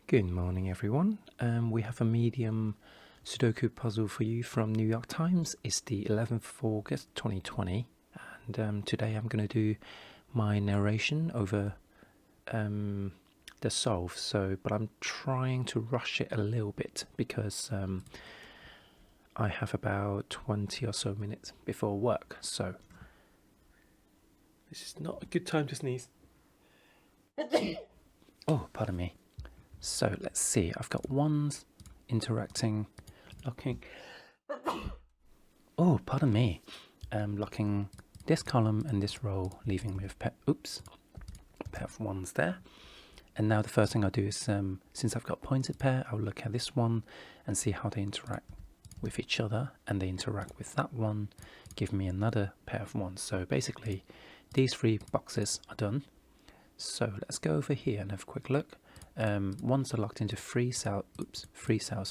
Good morning, everyone. We have a medium Sudoku puzzle for you from New York Times. It's the 11th of August 2020, and today I'm going to do my narration over the solve. But I'm trying to rush it a little bit because I have about 20 or so minutes before work. So this is not a good time to sneeze. Oh, pardon me. So let's see, I've got ones interacting, locking, oh, pardon me, locking this column and this row, leaving me with a pair of ones there. And now the first thing I'll do is, since I've got pointed pair, I'll look at this one and see how they interact with each other, and they interact with that one, give me another pair of ones. So basically, these three boxes are done. So let's go over here and have a quick look. Ones are locked into three cells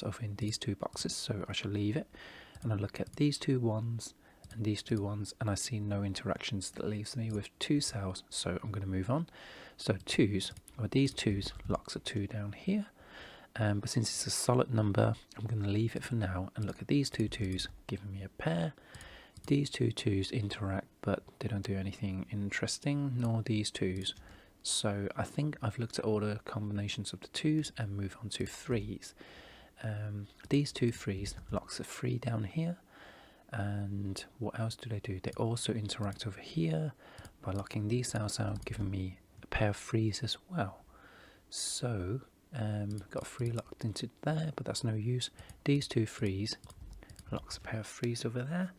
over in these two boxes, so I shall leave it. And I look at these two ones and these two ones, and I see no interactions. That leaves me with two cells, so I'm going to move on. So twos, or these twos, locks a two down here. But since it's a solid number, I'm going to leave it for now and look at these two twos, giving me a pair. These two twos interact, but they don't do anything interesting, nor these twos. So I think I've looked at all the combinations of the twos and move on to threes. These two threes locks a three down here, and what else do? They also interact over here by locking these cells out, giving me a pair of threes as well. So got three locked into there, but that's no use. These two threes locks a pair of threes over there.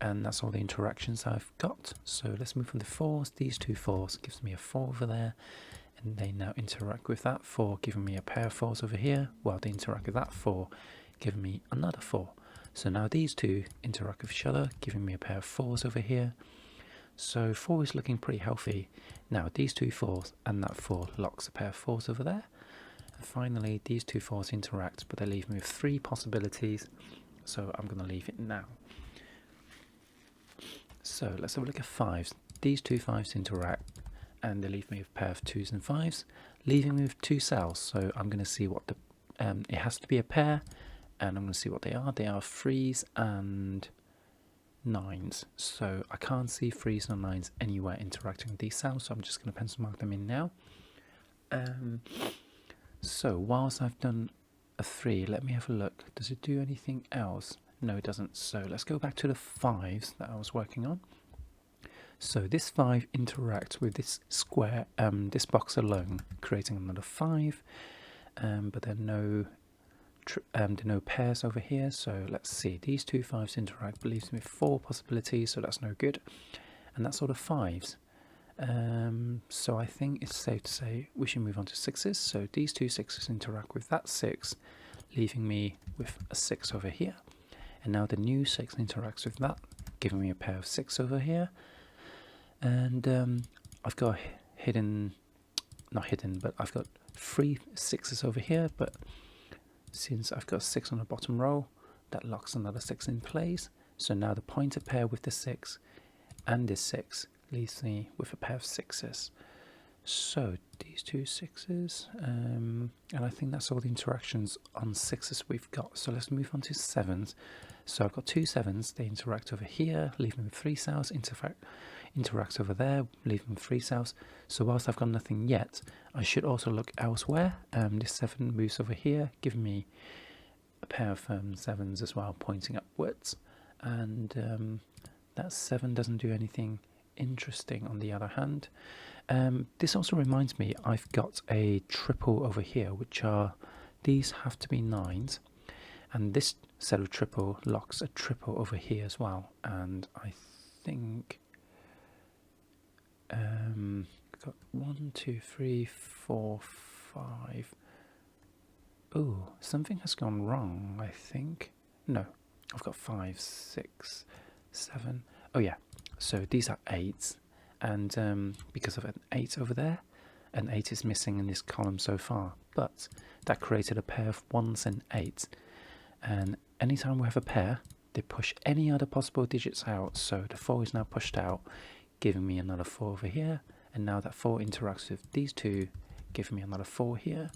And that's all the interactions I've got. So let's move on to fours. These two fours gives me a four over there, and they now interact with that four, giving me a pair of fours over here, while they interact with that four, giving me another four. So now these two interact with each other, giving me a pair of fours over here. So four is looking pretty healthy. Now these two fours and that four locks a pair of fours over there. And finally these two fours interact, but they leave me with three possibilities. So I'm going to leave it now. So let's have a look at fives. These two fives interact, and they leave me with a pair of twos and fives, leaving me with two cells. So I'm going to see what the it has to be a pair, and I'm going to see what they are. They are threes and nines. So I can't see threes or nines anywhere interacting with these cells. So I'm just going to pencil mark them in now. So whilst I've done a three, let me have a look. Does it do anything else? No, it doesn't. So let's go back to the fives that I was working on. So this five interacts with this square, this box alone, creating another five. But there are no pairs over here. So let's see. These two fives interact, but leaves me with four possibilities. So that's no good. And that's all the fives. So I think it's safe to say we should move on to sixes. So these two sixes interact with that six, leaving me with a six over here. And now the new six interacts with that, giving me a pair of six over here. And I've got I've got three sixes over here, but since I've got six on the bottom row, that locks another six in place. So now the pointed pair with the six and this six leaves me with a pair of sixes. So these two sixes, and I think that's all the interactions on sixes we've got. So let's move on to sevens. So I've got two sevens, they interact over here, leaving with three cells, interact over there, leaving with three cells. So whilst I've got nothing yet, I should also look elsewhere. This seven moves over here, giving me a pair of sevens as well, pointing upwards. And that seven doesn't do anything interesting on the other hand. This also reminds me I've got a triple over here, which are, these have to be nines, and this set of triple locks a triple over here as well. And I think I've got 1, 2, 3, 4, 5. Oh, something has gone wrong, I think. No, I've got 5, 6, 7. Oh yeah, so these are eights. And because of an 8 over there, an 8 is missing in this column so far, but that created a pair of 1s and 8s, and anytime we have a pair, they push any other possible digits out. So the 4 is now pushed out, giving me another 4 over here, and now that 4 interacts with these two, giving me another 4 here.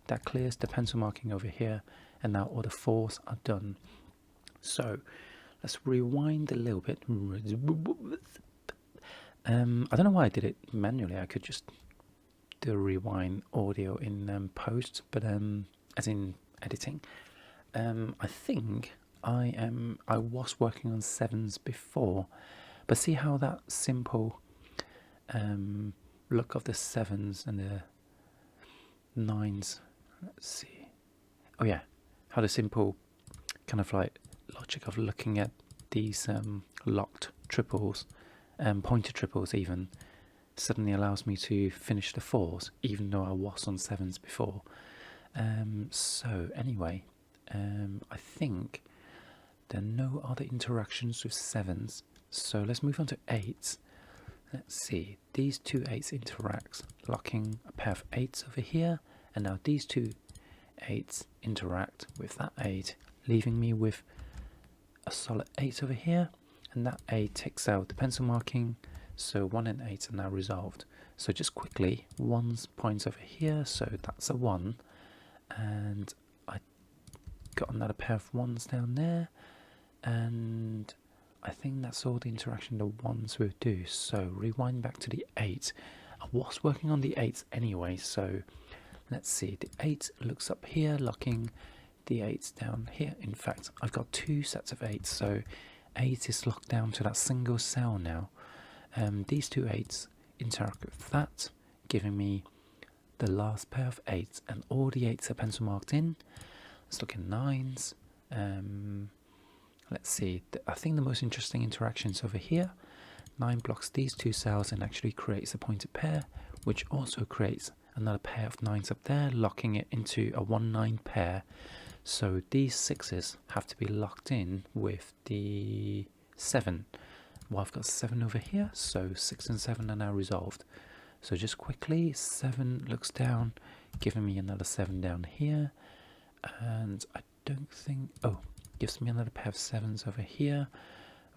that clears the pencil marking over here, and now all the 4s are done. So let's rewind a little bit. I don't know why I did it manually. I could just do a rewind audio in post, but as in editing. I think I was working on 7s before, but see how that simple look of the 7s and the 9s. Let's see. Oh yeah, how the simple kind of like logic of looking at these locked triples, pointed triples even, suddenly allows me to finish the 4s, even though I was on 7s before. So anyway, I think there are no other interactions with 7s, so let's move on to 8s. Let's see, these two 8s interact, locking a pair of 8s over here, and now these two 8s interact with that 8, leaving me with a solid 8 over here, and that 8 takes out the pencil marking, so 1 and 8 are now resolved. So just quickly, 1's points over here, so that's a 1, and I got another pair of 1's down there, and I think that's all the interaction the 1's will do. So rewind back to the 8. I was working on the 8s anyway, so let's see. The 8 looks up here, locking the 8's down here. In fact, I've got 2 sets of 8s, so 8 is locked down to that single cell now. These two 8s interact with that, giving me the last pair of 8s, and all the 8s are pencil marked in. Let's look at 9s. Let's see, I think the most interesting interactions over here. 9 blocks these two cells and actually creates a pointed pair, which also creates another pair of 9s up there, locking it into a 1-9 pair. So these 6s have to be locked in with the 7. Well, I've got 7 over here, so 6 and 7 are now resolved. So just quickly, 7 looks down, giving me another 7 down here, and I don't think, oh, gives me another pair of 7s over here.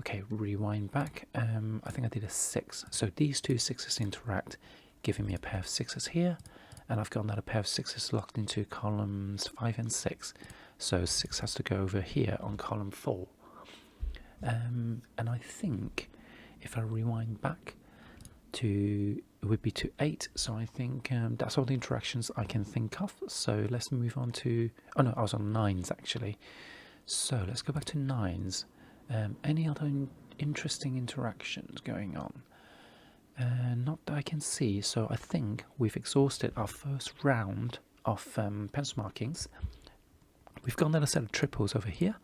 Okay, rewind back. I think I did a 6. So these two 6s interact, giving me a pair of 6s here, and I've got another pair of 6s locked into columns 5 and 6. So 6 has to go over here on column 4. And I think if I rewind back to, it would be to 8. So I think that's all the interactions I can think of. So let's move on to, oh no, I was on 9s actually. So let's go back to 9s. Any other interesting interactions going on? Not that I can see. So I think we've exhausted our first round of pencil markings. We've got another set of triples over here.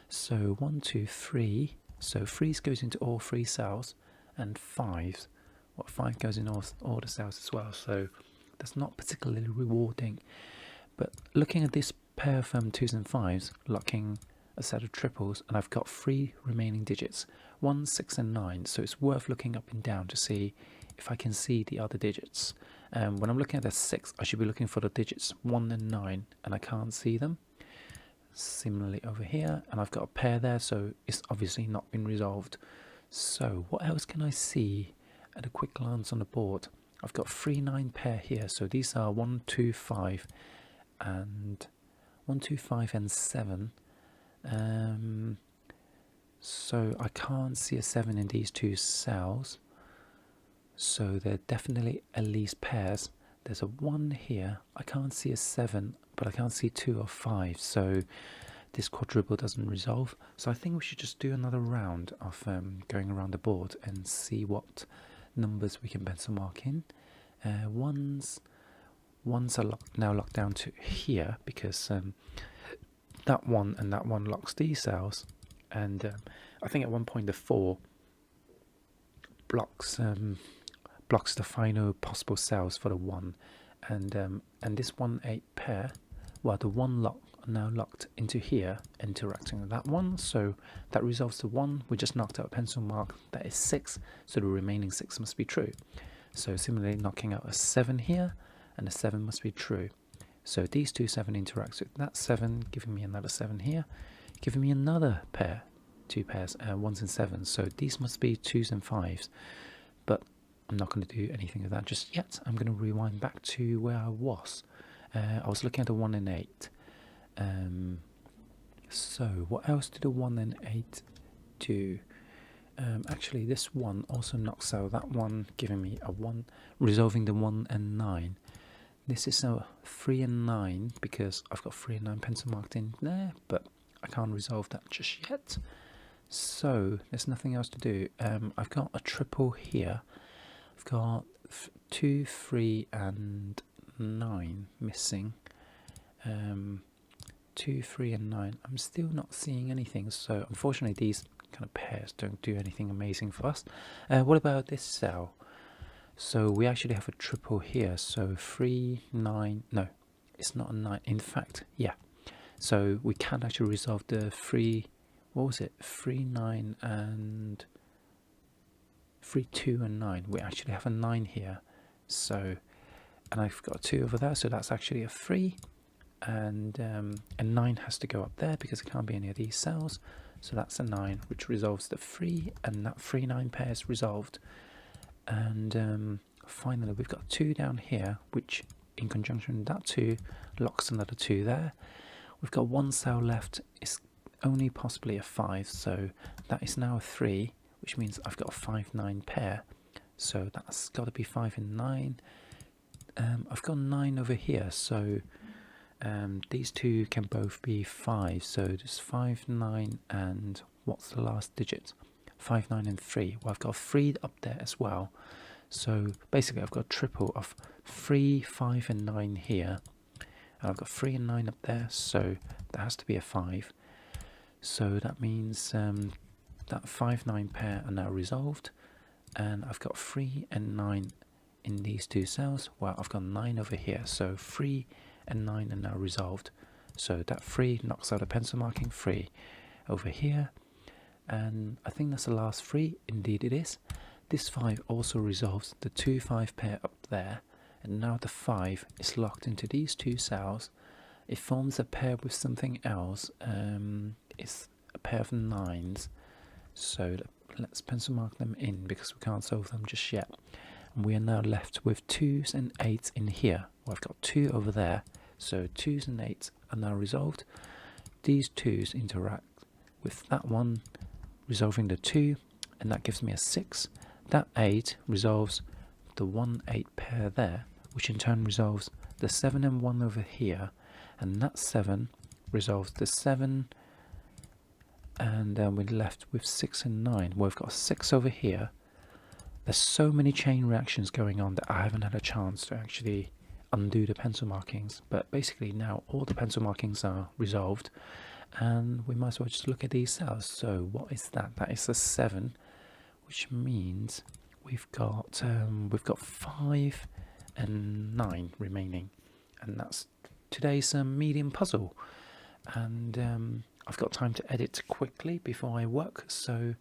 So 1, 2, 3. So 3's goes into all 3 cells, and 5's. Well, 5 goes in all the cells as well. So that's not particularly rewarding. But looking at this pair of 2's and 5's, locking a set of triples, and I've got 3 remaining digits, 1, 6 and 9, so it's worth looking up and down to see if I can see the other digits. When I'm looking at the 6, I should be looking for the digits 1 and 9, and I can't see them. Similarly over here, and I've got a pair there, so it's obviously not been resolved. So what else can I see at a quick glance on the board? I've got 3, 9 pair here, so these are 1, 2, 5 and 1, 2, 5 and 7. So I can't see a 7 in these two cells, so they're definitely at least pairs. There's a 1 here, I can't see a 7, but I can't see 2 or 5, so this quadruple doesn't resolve. So I think we should just do another round of going around the board and see what numbers we can pencil mark in. Ones are now locked down to here, because that one and that one locks these cells, and I think at one point the 4 blocks the final possible cells for the 1, and this 1-8 pair, well, the 1 lock are now locked into here, interacting with that 1, so that resolves the 1. We just knocked out a pencil mark, that is 6, so the remaining 6 must be true. So similarly, knocking out a 7 here, and a 7 must be true. So these two 7 interacts with that 7, giving me another 7 here, giving me another pair, 2 pairs, 1s and 7s. So these must be 2s and 5s, but I'm not going to do anything with that just yet. I'm going to rewind back to where I was. I was looking at the 1 and 8. So what else did the 1 and 8 do? Actually, this one also knocks out that one, giving me a 1, resolving the 1 and 9. This is a 3 and 9 because I've got 3 and 9 pencil marked in there, but I can't resolve that just yet. So there's nothing else to do. I've got a triple here. I've got 2, 3 and 9 missing. 2, 3 and 9. I'm still not seeing anything, so unfortunately these kind of pairs don't do anything amazing for us. What about this cell? So we actually have a triple here, so 3, 9, no, it's not a 9, in fact, yeah. So we can't actually resolve the 3, what was it, 3, 9 and 3, 2 and 9. We actually have a 9 here, so, and I've got a 2 over there, so that's actually a 3, and a 9 has to go up there because it can't be any of these cells, so that's a 9, which resolves the 3, and that 3, 9 pair is resolved. And finally we've got 2 down here, which in conjunction with that 2 locks another 2 there. We've got 1 cell left, it's only possibly a 5, so that is now a 3, which means I've got a 5, 9 pair, so that's got to be 5 and 9. I've got 9 over here, so these 2 can both be 5, so there's 5, 9 and what's the last digit? 5, 9 and 3. Well, I've got 3 up there as well, so basically I've got a triple of 3, 5 and 9 here, and I've got 3 and 9 up there, so that has to be a 5. So that means that 5, 9 pair are now resolved, and I've got 3 and 9 in these 2 cells. Well, I've got 9 over here, so 3 and 9 are now resolved, so that 3 knocks out a pencil marking 3 over here, and I think that's the last 3. Indeed it is. This 5 also resolves the 2, 5 pair up there, and now the 5 is locked into these 2 cells. It forms a pair with something else. It's a pair of 9s, so let's pencil mark them in because we can't solve them just yet. And we are now left with 2s and 8s in here. Well, I've got 2 over there, so 2s and 8s are now resolved. These 2s interact with that one, resolving the 2, and that gives me a 6. That 8 resolves the 1, 8 pair there, which in turn resolves the 7 and 1 over here, and that 7 resolves the 7, and then we're left with 6 and 9. Well, we've got a 6 over here. There's so many chain reactions going on that I haven't had a chance to actually undo the pencil markings, but basically now all the pencil markings are resolved, and we might as well just look at these cells. So what is that? That is a 7, which means we've got 5 and 9 remaining, and that's today's medium puzzle. And I've got time to edit quickly before I work, so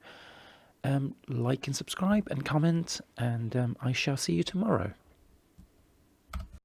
like and subscribe and comment, and I shall see you tomorrow.